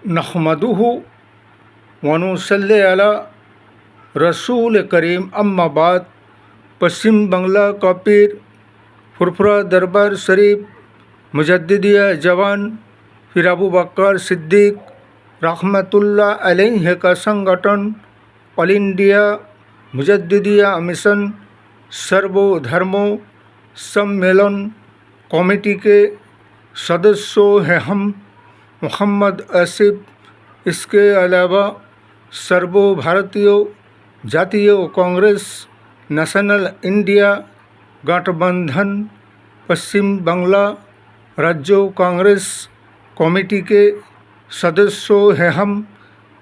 नहमदुहु व नुसल्ली अला रसूल करीम अम्मा बाद। पश्चिम बंगला का पीर फुरफुरा दरबार शरीफ मुजद्दिदिया जवान फिर अबू बकर सिद्दीक रहमतुल्लाह अलैह का संगठन ऑल इंडिया मुजद्दिदिया मिशन सर्वधर्मों सम्मेलन कमेटी के सदस्यों हैं हम मोहम्मद आसिफ। इसके अलावा सर्व भारतीय जातीय कांग्रेस नेशनल इंडिया गठबंधन पश्चिम बंगला राज्य कांग्रेस कमेटी के सदस्यों हैं हम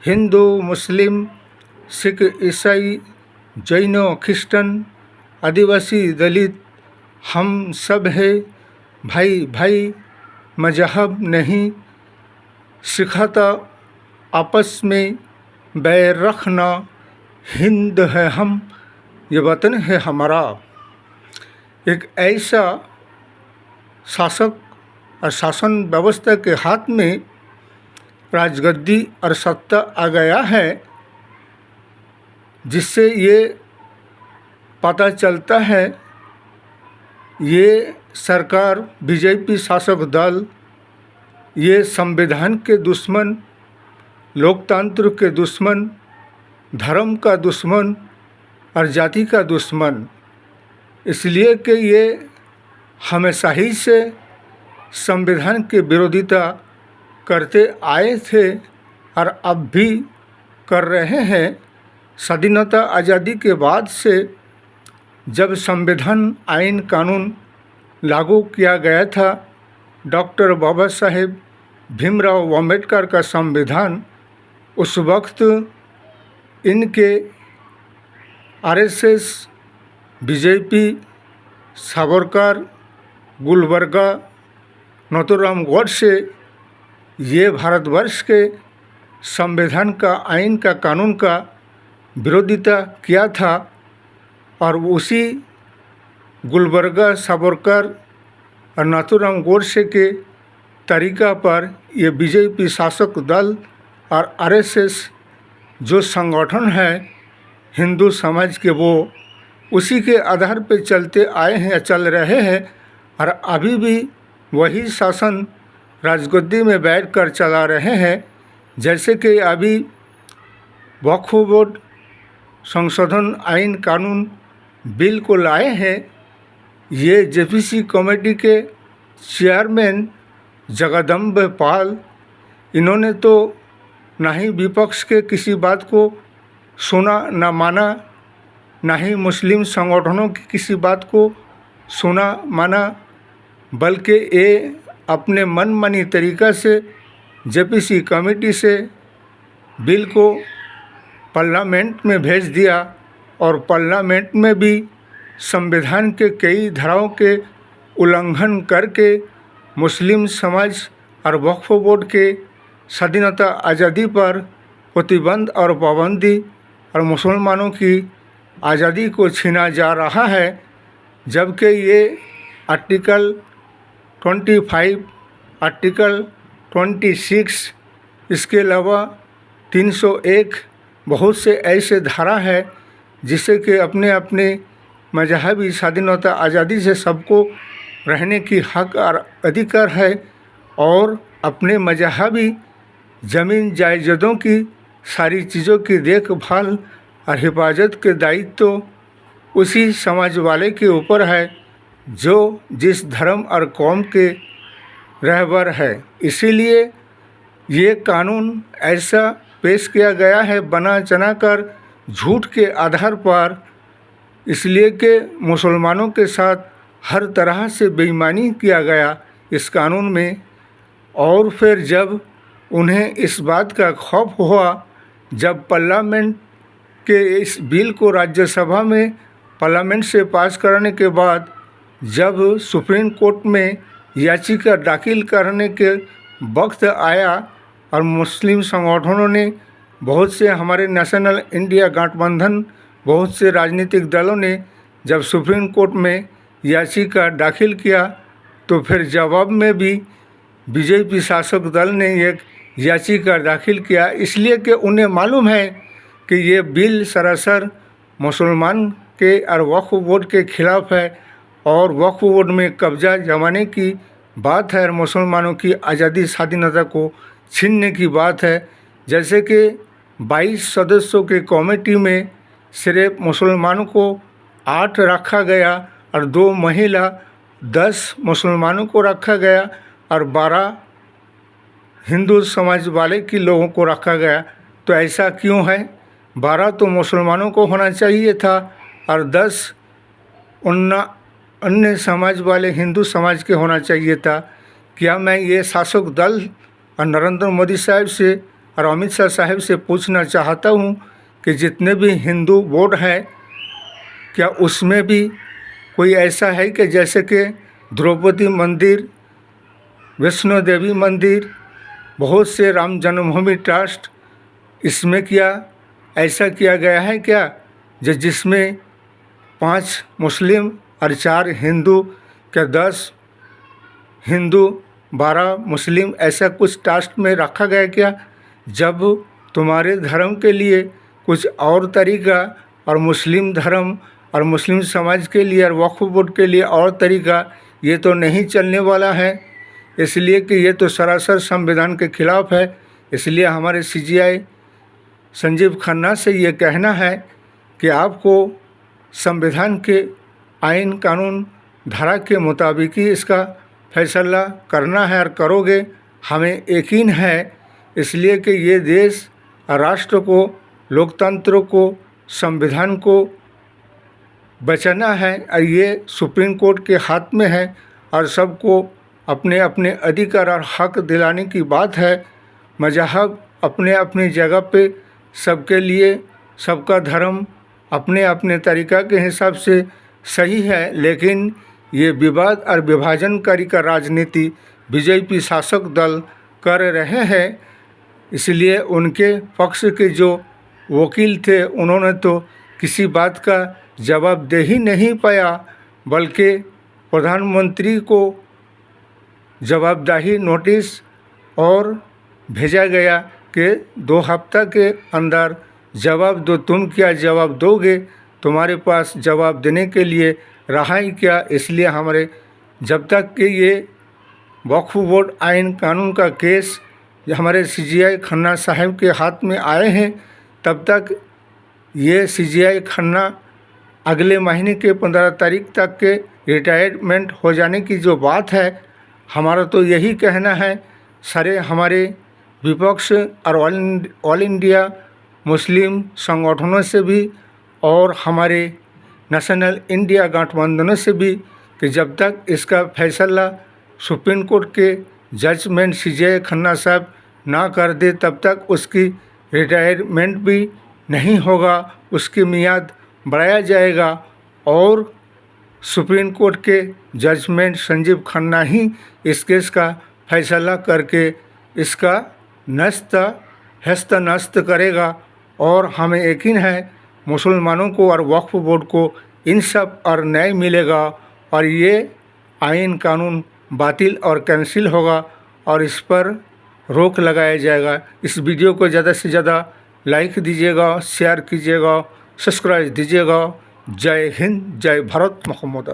हिंदू मुस्लिम सिख ईसाई जैन क्रिश्चन आदिवासी दलित हम सब है भाई भाई। मजहब नहीं सिखाता आपस में बैर रखना, हिंद है हम ये वतन है हमारा। एक ऐसा शासक और शासन व्यवस्था के हाथ में राजगद्दी और सत्ता आ गया है जिससे ये पता चलता है ये सरकार बीजेपी शासक दल ये संविधान के दुश्मन, लोकतंत्र के दुश्मन, धर्म का दुश्मन और जाति का दुश्मन। इसलिए कि ये हमेशा ही से संविधान की विरोधिता करते आए थे और अब भी कर रहे हैं। स्वाधीनता आज़ादी के बाद से जब संविधान आइन कानून लागू किया गया था, डॉक्टर बाबा साहेब भीमराव अम्बेडकर का संविधान, उस वक्त इनके आरएसएस, बीजेपी, सावरकर, गुलबर्गा, नथुराम गोडसे ये भारतवर्ष के संविधान का आइन का कानून का विरोधिता किया था और उसी गुलबर्गा, सावरकर और नाथुराम गोडसे के तरीका पर ये बीजेपी शासक दल और आरएसएस जो संगठन है हिंदू समाज के, वो उसी के आधार पे चलते आए हैं या चल रहे हैं और अभी भी वही शासन राजगद्दी में बैठकर चला रहे हैं। जैसे कि अभी वक्फ बोर्ड संशोधन आइन कानून बिल को लाए हैं, ये जेपीसी कमेटी के चेयरमैन जगदम्ब पाल, इन्होंने तो ना ही विपक्ष के किसी बात को सुना ना माना, ना ही मुस्लिम संगठनों की किसी बात को सुना माना, बल्कि ये अपने मनमानी तरीक़ा से जेपीसी कमेटी से बिल को पार्लियामेंट में भेज दिया और पार्लियामेंट में भी संविधान के कई धाराओं के उल्लंघन करके मुस्लिम समाज और वक्फ बोर्ड के स्वाधीनता आज़ादी पर प्रतिबंध और पाबंदी और मुसलमानों की आज़ादी को छीना जा रहा है। जबकि ये आर्टिकल 25, आर्टिकल 26, इसके अलावा 301 बहुत से ऐसे धारा है जिससे कि अपने अपने मजहबी स्वाधीनता आज़ादी से सबको रहने की हक और अधिकार है और अपने मजहबी ज़मीन जायदादों की सारी चीज़ों की देखभाल और हिफाजत के दायित्व तो उसी समाज वाले के ऊपर है जो जिस धर्म और कौम के रहबर है। इसीलिए ये कानून ऐसा पेश किया गया है बना चना कर झूठ के आधार पर, इसलिए कि मुसलमानों के साथ हर तरह से बेईमानी किया गया इस कानून में। और फिर जब उन्हें इस बात का खौफ हुआ, जब पार्लियामेंट के इस बिल को राज्यसभा में पार्लियामेंट से पास कराने के बाद जब सुप्रीम कोर्ट में याचिका दाखिल करने के वक्त आया और मुस्लिम संगठनों ने, बहुत से हमारे नेशनल इंडिया गठबंधन, बहुत से राजनीतिक दलों ने जब सुप्रीम कोर्ट में याचिका दाखिल किया तो फिर जवाब में भी बीजेपी शासक दल ने एक याचिका दाखिल किया, इसलिए कि उन्हें मालूम है कि ये बिल सरासर मुसलमान के और वक्फ बोर्ड के खिलाफ है और वक्फ बोर्ड में कब्जा जमाने की बात है और मुसलमानों की आज़ादी स्वाधीनता को छीनने की बात है। जैसे कि 22 सदस्यों के कमेटी में सिर्फ मुसलमानों को 8 रखा गया और 2 महिला, 10 मुसलमानों को रखा गया और 12 हिंदू समाज वाले के लोगों को रखा गया। तो ऐसा क्यों है? 12 तो मुसलमानों को होना चाहिए था और 10 अन्य समाज वाले हिंदू समाज के होना चाहिए था। क्या मैं ये शासक दल और नरेंद्र मोदी साहब से और अमित शाह साहब से पूछना चाहता हूँ कि जितने भी हिंदू बोर्ड है, क्या उसमें भी कोई ऐसा है कि जैसे कि द्रौपदी मंदिर, वैष्णो देवी मंदिर, बहुत से राम जन्मभूमि ट्रस्ट, इसमें क्या ऐसा किया गया है क्या जिसमें 5 मुस्लिम और 4 हिंदू, क्या 10 हिंदू 12 मुस्लिम, ऐसा कुछ ट्रस्ट में रखा गया क्या? जब तुम्हारे धर्म के लिए कुछ और तरीका और मुस्लिम धर्म और मुस्लिम समाज के लिए और वक्फ बोर्ड के लिए और तरीका, ये तो नहीं चलने वाला है। इसलिए कि ये तो सरासर संविधान के खिलाफ है। इसलिए हमारे CJI संजीव खन्ना से ये कहना है कि आपको संविधान के आइन कानून धारा के मुताबिक ही इसका फैसला करना है और करोगे, हमें यकीन है। इसलिए कि ये देश राष्ट्र को, लोकतंत्र को, संविधान को बचाना है और ये सुप्रीम कोर्ट के हाथ में है और सबको अपने अपने अधिकार और हक दिलाने की बात है। मज़हब अपने अपनी जगह पे सबके लिए, सबका धर्म अपने अपने तरीक़ा के हिसाब से सही है, लेकिन ये विवाद और विभाजनकारी का राजनीति BJP शासक दल कर रहे हैं। इसलिए उनके पक्ष के जो वकील थे, उन्होंने तो किसी बात का जवाब दे ही नहीं पाया, बल्कि प्रधानमंत्री को जवाबदेही नोटिस और भेजा गया कि 2 हफ्ता के अंदर जवाब दो। तुम क्या जवाब दोगे? तुम्हारे पास जवाब देने के लिए रहा ही क्या? इसलिए हमारे जब तक कि ये वक्फ बोर्ड आइन कानून का केस हमारे CJI खन्ना साहब के हाथ में आए हैं, तब तक ये CJI खन्ना अगले महीने के 15 तारीख तक के रिटायरमेंट हो जाने की जो बात है, हमारा तो यही कहना है। सारे हमारे विपक्ष और ऑल इंडिया मुस्लिम संगठनों से भी और हमारे नेशनल इंडिया गठबंधनों से भी कि जब तक इसका फैसला सुप्रीम कोर्ट के जजमेंट CJI खन्ना साहब ना कर दे, तब तक उसकी रिटायरमेंट भी नहीं होगा, उसकी मियाद बढ़ाया जाएगा और सुप्रीम कोर्ट के जजमेंट संजीव खन्ना ही इस केस का फैसला करके इसका नस्त करेगा। और हमें यकीन है मुसलमानों को और वक्फ बोर्ड को इंसाफ और न्याय मिलेगा और ये आइन कानून बातिल और कैंसिल होगा और इस पर रोक लगाया जाएगा। इस वीडियो को ज़्यादा से ज़्यादा लाइक दीजिएगा, शेयर कीजिएगा, सब्सक्राइब दीजिएगा। जय हिंद, जय भारत, मोहम्मद।